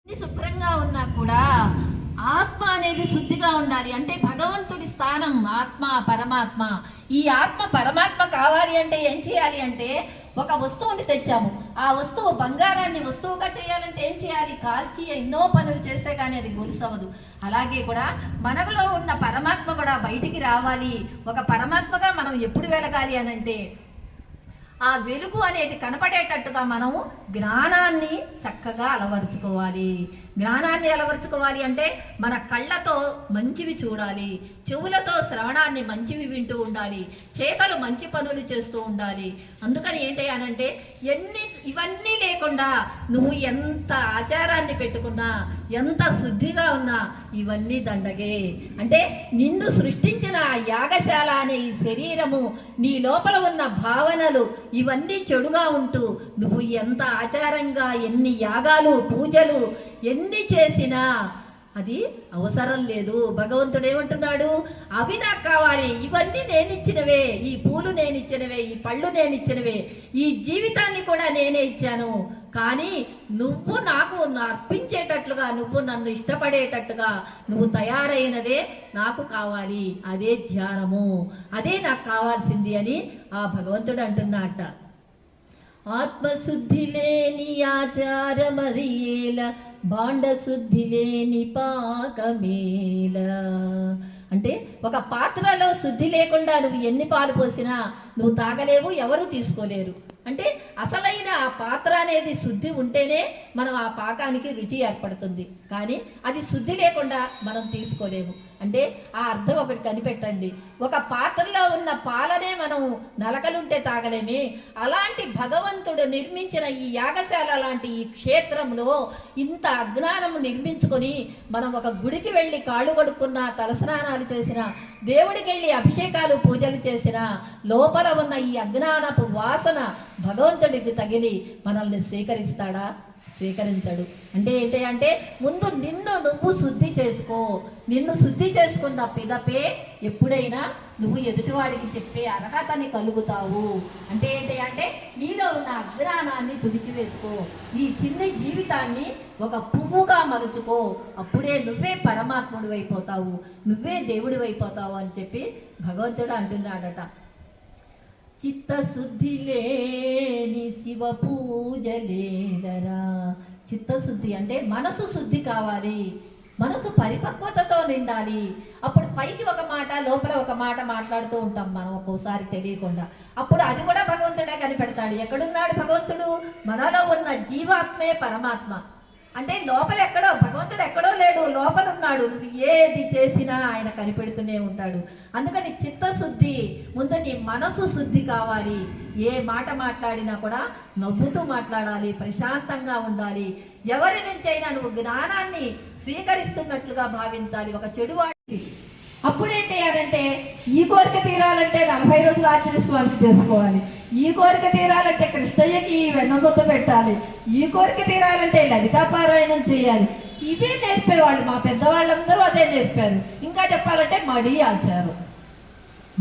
శుభ్రంగా ఉన్నా కూడా ఆత్మ అనేది శుద్ధిగా ఉండాలి. అంటే భగవంతుడి స్థానం ఆత్మ పరమాత్మ. ఈ ఆత్మ పరమాత్మ కావాలి అంటే ఏం చేయాలి అంటే, ఒక వస్తువుని తెచ్చాము, ఆ వస్తువు బంగారాన్ని వస్తువుగా చేయాలంటే ఏం చేయాలి? కాల్చి ఎన్నో పనులు చేస్తే కానీ అది గొలుసవదు. అలాగే కూడా మనలో ఉన్న పరమాత్మ కూడా బయటికి రావాలి. ఒక పరమాత్మగా మనం ఎప్పుడు వెలగాలి అని అంటే, ఆ వెలుగు అనేది కనపడేటట్టుగా మనం జ్ఞానాన్ని చక్కగా అలవరుచుకోవాలి. జ్ఞానాన్ని అలవరుచుకోవాలి అంటే మన కళ్ళతో మంచివి చూడాలి, చెవులతో శ్రవణాన్ని మంచివి వింటూ ఉండాలి, చేతలు మంచి పనులు చేస్తూ ఉండాలి. అందుకని ఏంటి అనంటే, ఇవన్నీ లేకుండా నువ్వు ఎంత ఆచారాన్ని పెట్టుకున్నా, ఎంత శుద్ధిగా ఉన్నా ఇవన్నీ దండగే. అంటే నిన్ను సృష్టించిన యాగశాల అనే ఈ శరీరము, నీ లోపల ఉన్న భావనలు ఇవన్నీ చెడుగా ఉంటూ నువ్వు ఎంత ఆచారంగా ఎన్ని యాగాలు పూజలు ఎన్ని చేసినా అది అవసరం లేదు. భగవంతుడు ఏమంటున్నాడు? అవి నాకు కావాలి, ఇవన్నీ నేనిచ్చినవే, ఈ పూలు నేనిచ్చినవే, ఈ పళ్ళు నేనిచ్చినవే, ఈ జీవితాన్ని కూడా నేనే ఇచ్చాను. కానీ నువ్వు నాకు అర్పించేటట్లుగా, నువ్వు నన్ను ఇష్టపడేటట్టుగా నువ్వు తయారైనదే నాకు కావాలి. అదే ధ్యానము, అదే నాకు కావాల్సింది అని ఆ భగవంతుడు అంటున్నట్ట. ఆత్మశుద్ధి లేని ఆచారమరియేల, భాండ శుద్ధి లేని పాకమేల. అంటే ఒక పాత్రలో శుద్ధి లేకుండా నువ్వు ఎన్ని పాలు పోసినా నువ్వు తాగలేవు, ఎవరు తీసుకోలేరు. అంటే అసలైన ఆ పాత్ర అనేది శుద్ధి ఉంటేనే మనం ఆ పాకానికి రుచి ఏర్పడుతుంది. కానీ అది శుద్ధి లేకుండా మనం తీసుకోలేము. అంటే ఆ అర్థం ఒకటి కనిపెట్టండి. ఒక పాత్రలో ఉన్న పాలనే మనం నలకలుంటే తాగలేమే, అలాంటి భగవంతుడు నిర్మించిన ఈ యాగశాల లాంటి ఈ క్షేత్రంలో ఇంత అజ్ఞానము నిర్మించుకొని మనం ఒక గుడికి వెళ్ళి కాళ్ళు కడుక్కున్నా, తలస్నానాలు చేసినా, దేవుడికి వెళ్ళి అభిషేకాలు పూజలు చేసినా లోపల ఉన్న ఈ అజ్ఞానపు వాసన భగవంతుడికి తగిలి మనల్ని స్వీకరిస్తాడా? స్వీకరించడు. అంటే ఏంటి అంటే, ముందు నిన్ను నువ్వు శుద్ధి చేసుకో. నిన్ను శుద్ధి చేసుకున్న పిదపే ఎప్పుడైనా నువ్వు ఎదుటివాడికి చెప్పే అర్హతని కలుగుతావు. అంటే ఏంటి అంటే, నీలో ఉన్న అజ్ఞానాన్ని తుడిచివేసుకో, ఈ చిన్ని జీవితాన్ని ఒక పువ్వుగా మలుచుకో. అప్పుడే నువ్వే పరమాత్ముడు అయిపోతావు, నువ్వే దేవుడి అయిపోతావు అని చెప్పి భగవంతుడు అంటున్నాడట. చిత్తశుద్ధి లేని శివ పూజలేదరా. చిత్తశుద్ధి అంటే మనసు శుద్ధి కావాలి, మనసు పరిపక్వతతో నిండాలి. అప్పుడు పైకి ఒక మాట, లోపల ఒక మాట మాట్లాడుతూ ఉంటాం మనం ఒక్కోసారి తెలియకుండా. అప్పుడు అది కూడా భగవంతుడే కనిపెడతాడు. ఎక్కడున్నాడు భగవంతుడు? మనలో ఉన్న జీవాత్మే పరమాత్మ. అంటే లోపల ఎక్కడో, భగవంతుడు ఎక్కడో లేడు, లోపల ఉన్నాడు. నువ్వు ఏది చేసినా ఆయన కనిపెడుతూనే ఉంటాడు. అందుకని చిత్తశుద్ధి, ముందు నీ మనసు శుద్ధి కావాలి. ఏ మాట మాట్లాడినా కూడా నవ్వుతూ మాట్లాడాలి, ప్రశాంతంగా ఉండాలి. ఎవరి నుంచైనా నువ్వు జ్ఞానాన్ని స్వీకరిస్తున్నట్లుగా భావించాలి. ఒక చెడువాడికి అప్పుడేంటి అంటే, ఈ కోరిక తీరాలంటే 40 రోజులు ఆర్జన స్వామి చేసుకోవాలి, ఈ కోరిక తీరాలంటే కృష్ణయ్యకి వెన్నముద్ద పెట్టాలి, ఈ కోరిక తీరాలంటే లలితాపారాయణం చేయాలి. ఇవే నేర్పేవాళ్ళు మా పెద్దవాళ్ళందరూ, అదే నేర్పారు. ఇంకా చెప్పాలంటే మడి ఆచారం,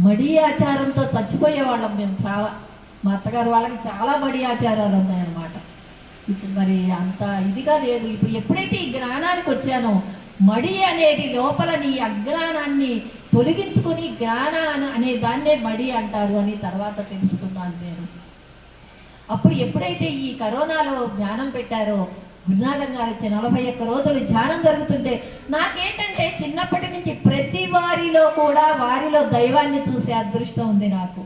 మడి ఆచారంతో చచ్చిపోయేవాళ్ళం మేము చాలా. మా అత్తగారు వాళ్ళకి చాలా మడి ఆచారాలు ఉన్నాయన్నమాట. ఇప్పుడు మరి అంత ఇదిగా లేదు. ఇప్పుడు ఎప్పుడైతే ఈ జ్ఞానానికి వచ్చానో, మడి అనేది లోపల నీ అజ్ఞానాన్ని తొలగించుకుని జ్ఞానం అనే దాన్నే మడి అంటారు అని తర్వాత తెలుసుకున్నాను నేను. అప్పుడు ఎప్పుడైతే ఈ కరోనాలో ధ్యానం పెట్టారో, గురునాథం గారు ఇచ్చే 41 రోజులు ధ్యానం జరుగుతుంటే నాకేంటంటే, చిన్నప్పటి నుంచి ప్రతి వారిలో కూడా వారిలో దైవాన్ని చూసే అదృష్టం ఉంది నాకు.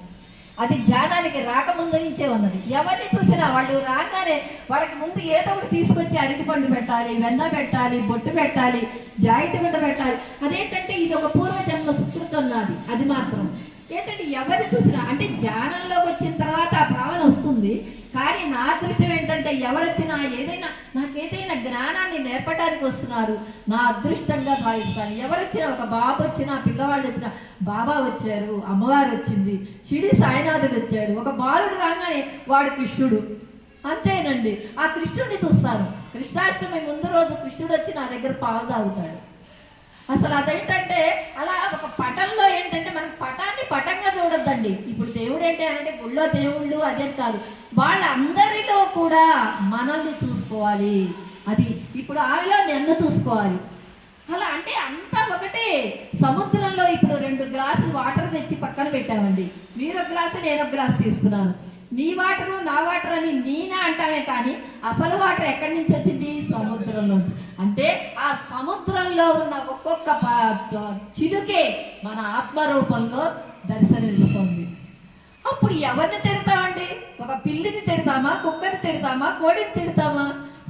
అది ధ్యానానికి రాకముందు నుంచే ఉన్నది. ఎవరిని చూసినా వాళ్ళు రాగానే వాళ్ళకి ముందు ఏదో ఒకటి తీసుకొచ్చి అరటిపండు పెట్టాలి, వెన్న పెట్టాలి, బొట్టు పెట్టాలి, జాయింట్ బిడ్డ పెట్టాలి. అదేంటంటే ఇది ఒక పూర్వజన్మ సుకృతం నాది. అది మాత్రం ఏంటంటే ఎవరిని చూసినా, అంటే ధ్యానంలోకి వచ్చిన తర్వాత ఆ భావన వస్తుంది. కానీ నా అదృష్టం ఏంటంటే, ఎవరొచ్చినా నాకేదైనా జ్ఞానాన్ని నేర్పడానికి వస్తున్నారు, నా అదృష్టంగా భావిస్తాను. ఎవరొచ్చినా, ఒక బాబు వచ్చినా, పిల్లవాళ్ళు వచ్చినా, బాబా వచ్చారు, అమ్మవారు వచ్చింది, షిడి సాయినాథుడు వచ్చాడు, ఒక బాలుడు రాగానే వాడు కృష్ణుడు, అంతేనండి. ఆ కృష్ణుడిని చూస్తాను. కృష్ణాష్టమి ముందు రోజు కృష్ణుడు వచ్చి నా దగ్గర పాలు తాగుతాడు. అసలు అదేంటంటే, అలా ఒక పటంలో ఏంటంటే, మనం పటాన్ని పటంగా చూడొద్దండి. ఇప్పుడు దేవుడు ఏంటి అంటే, గుళ్ళో దేవుళ్ళు అదే కాదు, వాళ్ళందరిలో కూడా మనల్ని చూసుకోవాలి. అది ఇప్పుడు ఆమెలో నిన్ను చూసుకోవాలి. అలా అంటే అంతా ఒకటే. సముద్రంలో ఇప్పుడు 2 గ్లాసులు వాటర్ తెచ్చి పక్కన పెట్టామండి. మీరు ఒక గ్లాసు, నేను ఒక గ్లాసు తీసుకున్నాను. నీ వాటరు నా వాటర్ అని నేనే అంటామే, కానీ అసలు వాటర్ ఎక్కడి నుంచి వచ్చింది? సముద్రంలో. అంటే ఆ సముద్రంలో ఉన్న ఒక్కొక్క చిలుకే మన ఆత్మరూపంలో దర్శనమిస్తుంది. అప్పుడు ఎవరిని తిడతామండి? ఒక పిల్లిని తిడతామా, కుక్కని తిడతామా, కోడిని తిడతామా?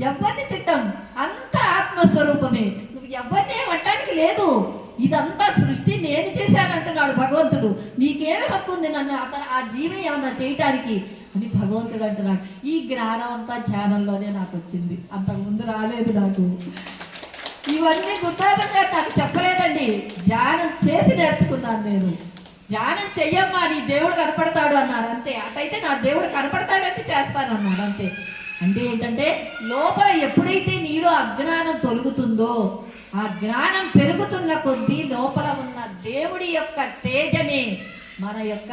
ఎవరిని తిట్టాం? అంత ఆత్మస్వరూపమే. నువ్వు ఎవరిని ఏమంటానికి లేదు. ఇదంతా సృష్టి నేను చేశానంటున్నాడు భగవంతుడు. నీకేమి హక్కు ఉంది నన్ను అతను ఆ జీవి ఏమన్నా చేయటానికి అని భగవంతుడు అంటున్నాడు. ఈ జ్ఞానం అంతా ధ్యానంలోనే నాకు వచ్చింది, అంతకుముందు రాలేదు నాకు. ఇవన్నీ గుర్తాదంగా నాకు చెప్పలేదండి, ధ్యానం చేసి నేర్చుకున్నాను నేను. ధ్యానం చెయ్యమ్మా నీ దేవుడు కనపడతాడు అన్నారు, అంతే. అటైతే నా దేవుడు కనపడతాడంటే చేస్తాను అన్నాడు, అంతే. అంటే ఏంటంటే లోపల ఎప్పుడైతే నీలో అజ్ఞానం తొలుగుతుందో, ఆ జ్ఞానం పెరుగుతున్న కొద్దీ లోపల ఉన్న దేవుడి యొక్క తేజమే మన యొక్క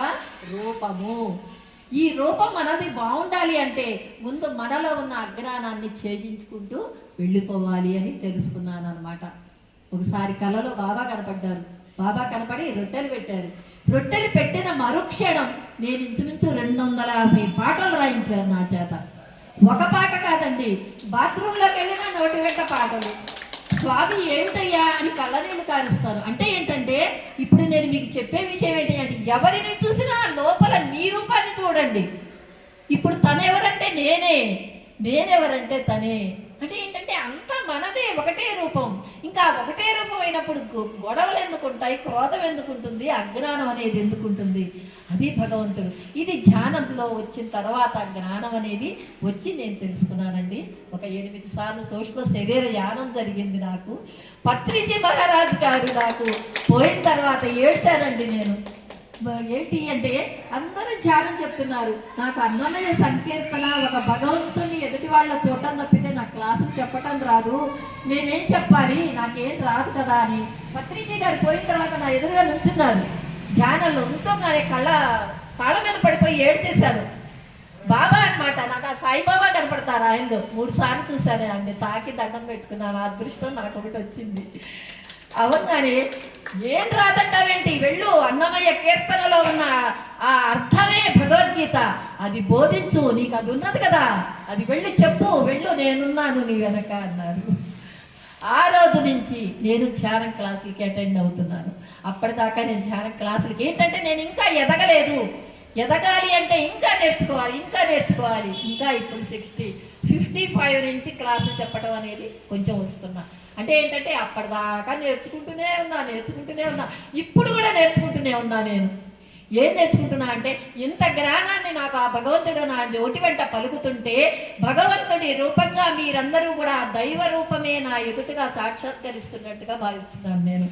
రూపము. ఈ రూపం మనది బాగుండాలి అంటే ముందు మనలో ఉన్న అజ్ఞానాన్ని ఛేదించుకుంటూ వెళ్ళిపోవాలి అని తెలుసుకున్నాను అనమాట. ఒకసారి కలలో బాబా కనపడ్డారు. బాబా కనపడి రొట్టెలు పెట్టారు. రొట్టెలు పెట్టిన మరుక్షణం నేను ఇంచుమించు 250 పాటలు రాయించాను నా చేత. ఒక పాట కాదండి, బాత్రూంలోకి వెళ్ళిన నోటి వెంట పాటలు. స్వామి ఏమిటయ్యా అని కళ్ళనీళ్ళు కారుస్తారు. అంటే ఏంటంటే ఇప్పుడు నేను మీకు చెప్పే విషయం ఏంటి అంటే, ఎవరిని చూసినా లోపల నీ రూపాన్ని చూడండి. ఇప్పుడు తనెవరంటే నేనెవరంటే తనే. అంటే ఏంటంటే అంతా మనదే, ఒకటే రూపం. ఇంకా ఒకటే రూపం అయినప్పుడు గొడవలు ఎందుకుంటాయి, క్రోధం ఎందుకుంటుంది, అజ్ఞానం అనేది ఎందుకుంటుంది? అది భగవంతుడు. ఇది ధ్యానంలో వచ్చిన తర్వాత జ్ఞానం అనేది వచ్చి నేను తెలుసుకున్నానండి. ఒక 8 సార్లు సూక్ష్మ శరీర యానం జరిగింది నాకు. పత్రిజీ మహారాజు గారు నాకు పోయిన తర్వాత ఏడ్చానండి నేను. ఏంటి అంటే అందరూ ధ్యానం చెప్తున్నారు, నాకు అన్నమయ్య సంకీర్తన ఒక భగవంతుని ఎదుటి వాళ్ళ చూడటం తప్పితే నాకు క్లాసులు చెప్పటం రాదు, నేనేం చెప్పాలి, నాకేం రాదు కదా అని పత్రిజీ గారు పోయిన తర్వాత నా ఎదురుగా నుంచున్నారు. ధ్యానంలో నుంచోగానే కాళ్ళ మీద పడిపోయి ఏడ్చేశాను. బాబా అనమాట, నాకు ఆ సాయిబాబా కనపడతారు. ఆయనలో 3 సార్లు చూశాను ఆయన్ని, తాకి దండం పెట్టుకున్నాను. ఆ అదృష్టం నాకు ఒకటి వచ్చింది. అవగానే ఏం రాదంటావేంటి, వెళ్ళు, అన్నమయ్య కీర్తనలో ఉన్న ఆ అర్థమే భగవద్గీత, అది బోధించు, నీకు అది ఉన్నది కదా, అది వెళ్ళి చెప్పు, వెళ్ళు, నేనున్నాను నీ వెనక అన్నారు. ఆ రోజు నుంచి నేను ధ్యానం క్లాసులకి అటెండ్ అవుతున్నాను. అప్పటిదాకా నేను ధ్యానం క్లాసులకి ఏంటంటే నేను ఇంకా ఎదగలేదు. ఎదగాలి అంటే ఇంకా నేర్చుకోవాలి. ఇంకా ఇప్పుడు 55 నుంచి క్లాసులు చెప్పడం అనేది కొంచెం వస్తున్నా. అంటే ఏంటంటే అప్పటిదాకా నేర్చుకుంటూనే ఉన్నా. ఇప్పుడు కూడా నేర్చుకుంటూనే ఉన్నా. నేను ఏం నేర్చుకుంటున్నా అంటే ఇంత జ్ఞానాన్ని నాకు ఆ భగవంతుడు నా నోటి వెంట పలుకుతుంటే, భగవంతుడి రూపంగా మీరందరూ కూడా దైవ రూపమే నా ఎదుటిగా సాక్షాత్కరిస్తున్నట్టుగా భావిస్తున్నాను నేను.